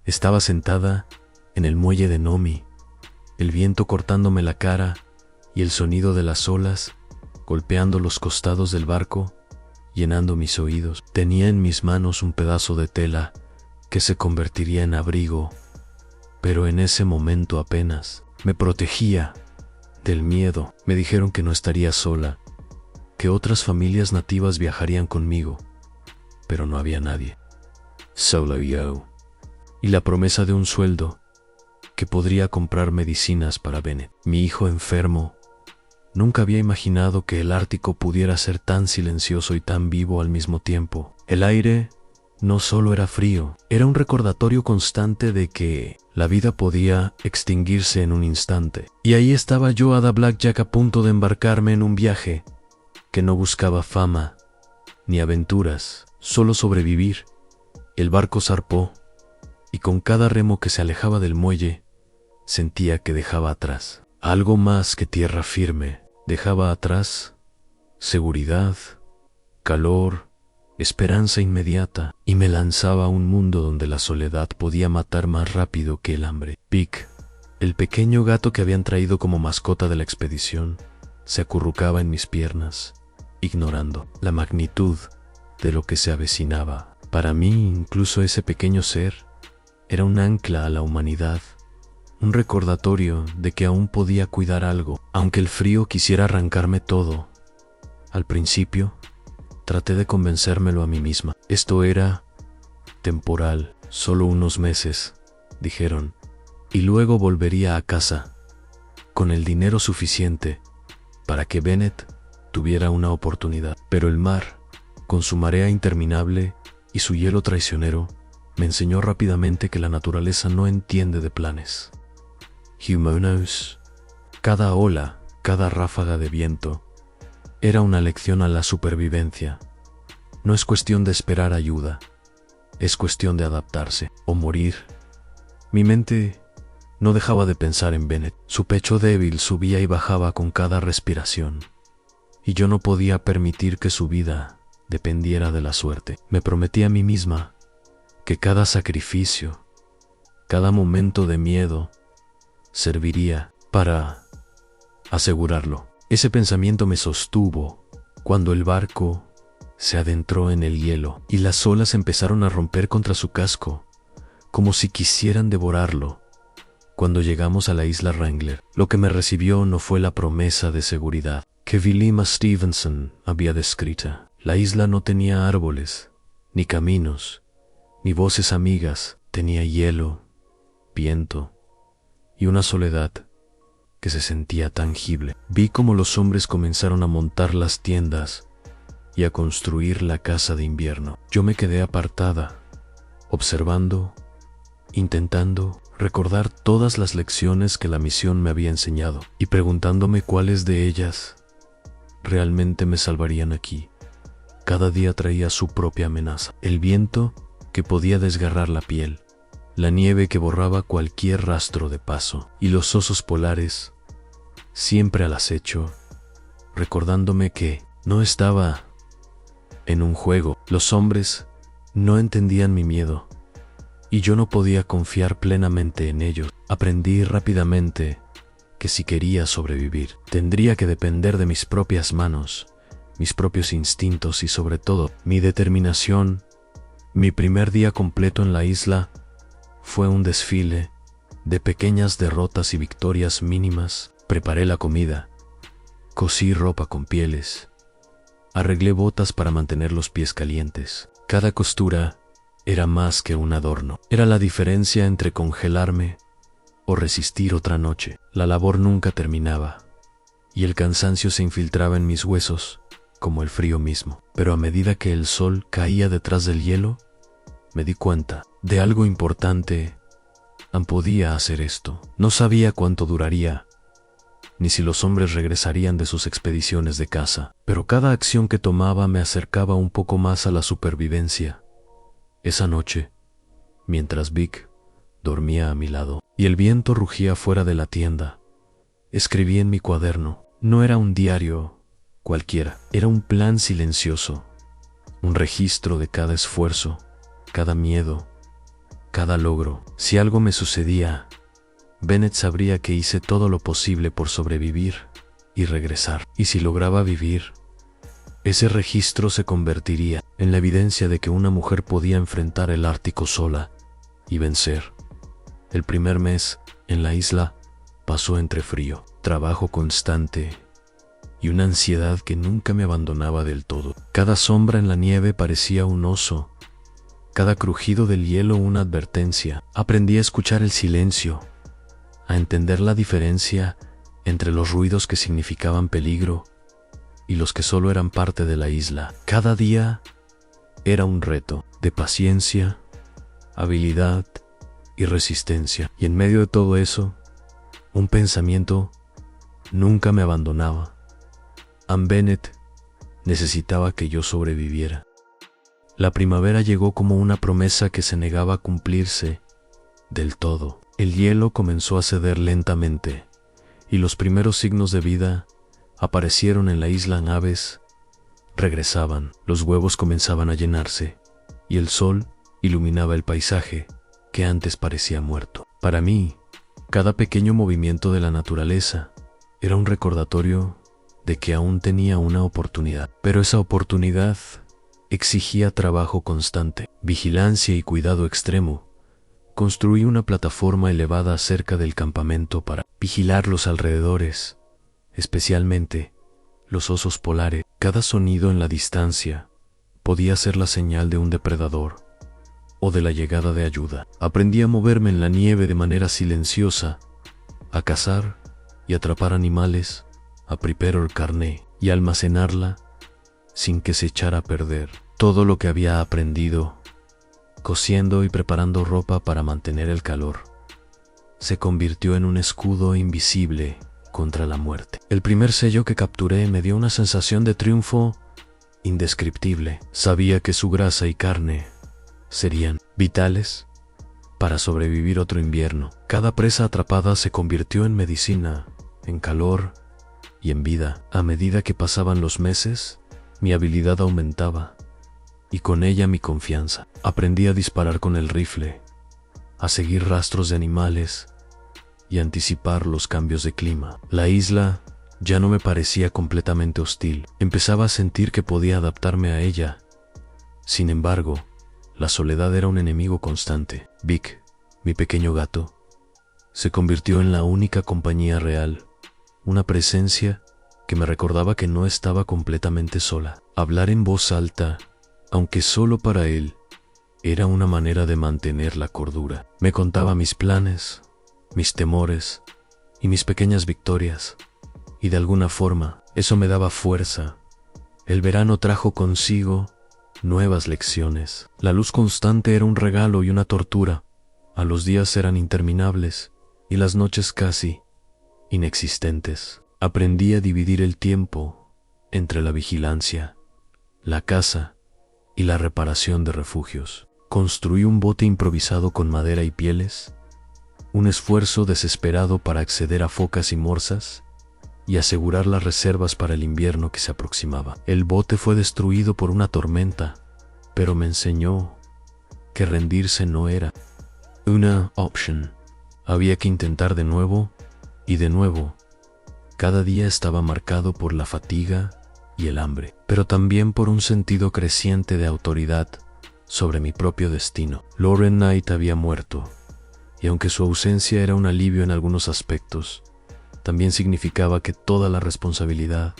Estaba sentada en el muelle de Nomi, el viento cortándome la cara y el sonido de las olas golpeando los costados del barco, llenando mis oídos. Tenía en mis manos un pedazo de tela que se convertiría en abrigo, pero en ese momento apenas me protegía del miedo. Me dijeron que no estaría sola, que otras familias nativas viajarían conmigo, pero no había nadie. Solo yo. Y la promesa de un sueldo que podría comprar medicinas para Bennett, mi hijo enfermo. Nunca había imaginado que el Ártico pudiera ser tan silencioso y tan vivo al mismo tiempo. El aire no solo era frío, era un recordatorio constante de que la vida podía extinguirse en un instante. Y ahí estaba yo, Ada Blackjack, a punto de embarcarme en un viaje que no buscaba fama ni aventuras, solo sobrevivir. El barco zarpó, y con cada remo que se alejaba del muelle, sentía que dejaba atrás algo más que tierra firme. Dejaba atrás seguridad, calor, esperanza inmediata, y me lanzaba a un mundo donde la soledad podía matar más rápido que el hambre. Pic, el pequeño gato que habían traído como mascota de la expedición, se acurrucaba en mis piernas, ignorando la magnitud de lo que se avecinaba. Para mí, incluso ese pequeño ser era un ancla a la humanidad, un recordatorio de que aún podía cuidar algo, aunque el frío quisiera arrancarme todo. Al principio, traté de convencérmelo a mí misma. Esto era temporal, solo unos meses, dijeron, y luego volvería a casa, con el dinero suficiente para que Bennett tuviera una oportunidad. Pero el mar, con su marea interminable y su hielo traicionero, me enseñó rápidamente que la naturaleza no entiende de planes. Humanos. Cada ola, cada ráfaga de viento, era una lección a la supervivencia. No es cuestión de esperar ayuda, es cuestión de adaptarse o morir. Mi mente no dejaba de pensar en Bennett. Su pecho débil subía y bajaba con cada respiración, y yo no podía permitir que su vida dependiera de la suerte. Me prometí a mí misma que cada sacrificio, cada momento de miedo, serviría para asegurarlo. Ese pensamiento me sostuvo cuando el barco se adentró en el hielo y las olas empezaron a romper contra su casco, como si quisieran devorarlo. Cuando llegamos a la isla Wrangler, lo que me recibió no fue la promesa de seguridad que Vilima Stevenson había descrito. La isla no tenía árboles, ni caminos, ni voces amigas. Tenía hielo, viento y una soledad que se sentía tangible. Vi cómo los hombres comenzaron a montar las tiendas y a construir la casa de invierno. Yo me quedé apartada, observando, intentando recordar todas las lecciones que la misión me había enseñado y preguntándome cuáles de ellas realmente me salvarían aquí. Cada día traía su propia amenaza. El viento que podía desgarrar la piel, la nieve que borraba cualquier rastro de paso, y los osos polares, siempre al acecho, recordándome que no estaba en un juego. Los hombres no entendían mi miedo, y yo no podía confiar plenamente en ellos. Aprendí rápidamente que si quería sobrevivir, tendría que depender de mis propias manos, mis propios instintos y sobre todo, mi determinación. Mi primer día completo en la isla fue un desfile de pequeñas derrotas y victorias mínimas. Preparé la comida, cosí ropa con pieles, arreglé botas para mantener los pies calientes. Cada costura era más que un adorno. Era la diferencia entre congelarme o resistir otra noche. La labor nunca terminaba, y el cansancio se infiltraba en mis huesos como el frío mismo. Pero a medida que el sol caía detrás del hielo, me di cuenta de algo importante. Podía hacer esto. No sabía cuánto duraría, ni si los hombres regresarían de sus expediciones de caza, pero cada acción que tomaba me acercaba un poco más a la supervivencia. Esa noche, mientras Vic dormía a mi lado y el viento rugía fuera de la tienda, escribí en mi cuaderno. No era un diario cualquiera, era un plan silencioso, un registro de cada esfuerzo, cada miedo, cada logro. Si algo me sucedía, Bennett sabría que hice todo lo posible por sobrevivir y regresar. Y si lograba vivir, ese registro se convertiría en la evidencia de que una mujer podía enfrentar el Ártico sola y vencer. El primer mes en la isla pasó entre frío, trabajo constante y una ansiedad que nunca me abandonaba del todo. Cada sombra en la nieve parecía un oso, cada crujido del hielo una advertencia. Aprendí a escuchar el silencio, a entender la diferencia entre los ruidos que significaban peligro y los que solo eran parte de la isla. Cada día era un reto de paciencia, habilidad y resistencia. Y en medio de todo eso, un pensamiento nunca me abandonaba. Ann Bennett necesitaba que yo sobreviviera. La primavera llegó como una promesa que se negaba a cumplirse del todo. El hielo comenzó a ceder lentamente, y los primeros signos de vida aparecieron en la isla. Aves regresaban, los huevos comenzaban a llenarse, y el sol iluminaba el paisaje que antes parecía muerto. Para mí, cada pequeño movimiento de la naturaleza era un recordatorio de que aún tenía una oportunidad. Pero esa oportunidad exigía trabajo constante, vigilancia y cuidado extremo. Construí una plataforma elevada cerca del campamento para vigilar los alrededores, especialmente los osos polares. Cada sonido en la distancia podía ser la señal de un depredador o de la llegada de ayuda. Aprendí a moverme en la nieve de manera silenciosa, a cazar y atrapar animales, a preparar carne y almacenarla sin que se echara a perder. Todo lo que había aprendido, cosiendo y preparando ropa para mantener el calor, se convirtió en un escudo invisible contra la muerte. El primer sello que capturé me dio una sensación de triunfo indescriptible. Sabía que su grasa y carne serían vitales para sobrevivir otro invierno. Cada presa atrapada se convirtió en medicina, en calor y en vida. A medida que pasaban los meses, mi habilidad aumentaba, y con ella mi confianza. Aprendí a disparar con el rifle, a seguir rastros de animales y anticipar los cambios de clima. La isla ya no me parecía completamente hostil. Empezaba a sentir que podía adaptarme a ella. Sin embargo, la soledad era un enemigo constante. Vic, mi pequeño gato, se convirtió en la única compañía real, una presencia que me recordaba que no estaba completamente sola. Hablar en voz alta, aunque solo para él, era una manera de mantener la cordura. Me contaba mis planes, mis temores y mis pequeñas victorias, y de alguna forma eso me daba fuerza. El verano trajo consigo nuevas lecciones. La luz constante era un regalo y una tortura. A los días eran interminables y las noches casi inexistentes. Aprendí a dividir el tiempo entre la vigilancia, la caza y la reparación de refugios. Construí un bote improvisado con madera y pieles, un esfuerzo desesperado para acceder a focas y morsas y asegurar las reservas para el invierno que se aproximaba. El bote fue destruido por una tormenta, pero me enseñó que rendirse no era una opción. Había que intentar de nuevo y de nuevo. Cada día estaba marcado por la fatiga y el hambre, pero también por un sentido creciente de autoridad sobre mi propio destino. Lauren Knight había muerto, y aunque su ausencia era un alivio en algunos aspectos, también significaba que toda la responsabilidad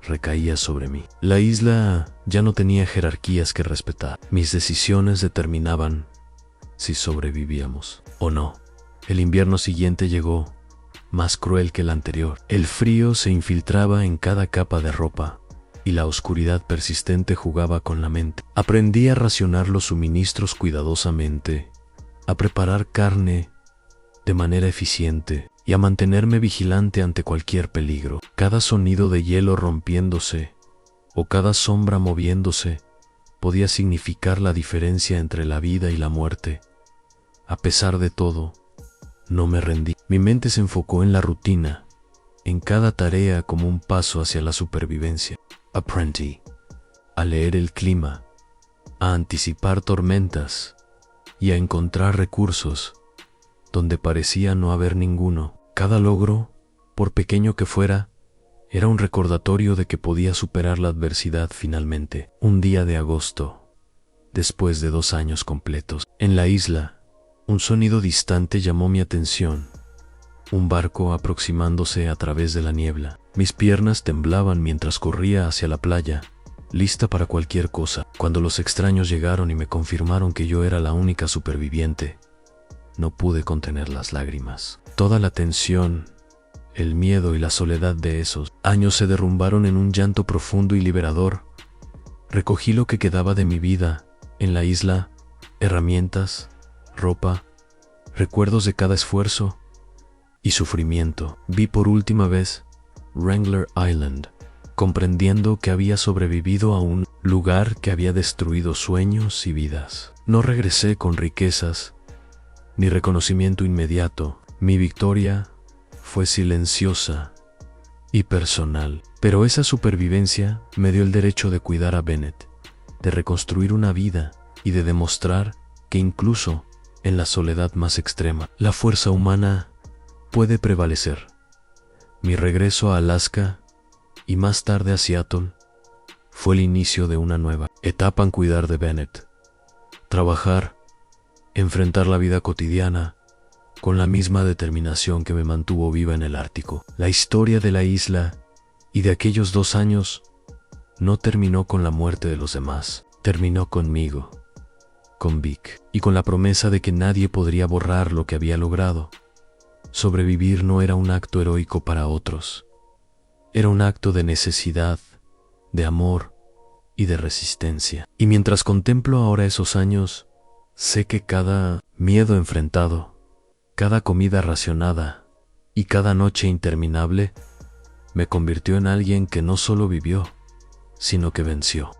recaía sobre mí. La isla ya no tenía jerarquías que respetar. Mis decisiones determinaban si sobrevivíamos o no. El invierno siguiente llegó, más cruel que el anterior. El frío se infiltraba en cada capa de ropa, y la oscuridad persistente jugaba con la mente. Aprendí a racionar los suministros cuidadosamente, a preparar carne de manera eficiente y a mantenerme vigilante ante cualquier peligro. Cada sonido de hielo rompiéndose o cada sombra moviéndose podía significar la diferencia entre la vida y la muerte. A pesar de todo, no me rendí. Mi mente se enfocó en la rutina, en cada tarea como un paso hacia la supervivencia. Aprendí a leer el clima, a anticipar tormentas y a encontrar recursos donde parecía no haber ninguno. Cada logro, por pequeño que fuera, era un recordatorio de que podía superar la adversidad finalmente. Un día de agosto, después de 2 años completos, en la isla, un sonido distante llamó mi atención. Un barco aproximándose a través de la niebla. Mis piernas temblaban mientras corría hacia la playa, lista para cualquier cosa. Cuando los extraños llegaron y me confirmaron que yo era la única superviviente, no pude contener las lágrimas. Toda la tensión, el miedo y la soledad de esos años se derrumbaron en un llanto profundo y liberador. Recogí lo que quedaba de mi vida en la isla, herramientas, ropa, recuerdos de cada esfuerzo y sufrimiento. Vi por última vez Wrangler Island, comprendiendo que había sobrevivido a un lugar que había destruido sueños y vidas. No regresé con riquezas ni reconocimiento inmediato. Mi victoria fue silenciosa y personal, pero esa supervivencia me dio el derecho de cuidar a Bennett, de reconstruir una vida y de demostrar que incluso en la soledad más extrema, la fuerza humana puede prevalecer. Mi regreso a Alaska y más tarde a Seattle fue el inicio de una nueva etapa en cuidar de Bennett. Trabajar, enfrentar la vida cotidiana con la misma determinación que me mantuvo viva en el Ártico. La historia de la isla y de aquellos 2 años no terminó con la muerte de los demás, terminó conmigo, con Vic, y con la promesa de que nadie podría borrar lo que había logrado. Sobrevivir no era un acto heroico para otros, era un acto de necesidad, de amor y de resistencia. Y mientras contemplo ahora esos años, sé que cada miedo enfrentado, cada comida racionada y cada noche interminable me convirtió en alguien que no solo vivió, sino que venció.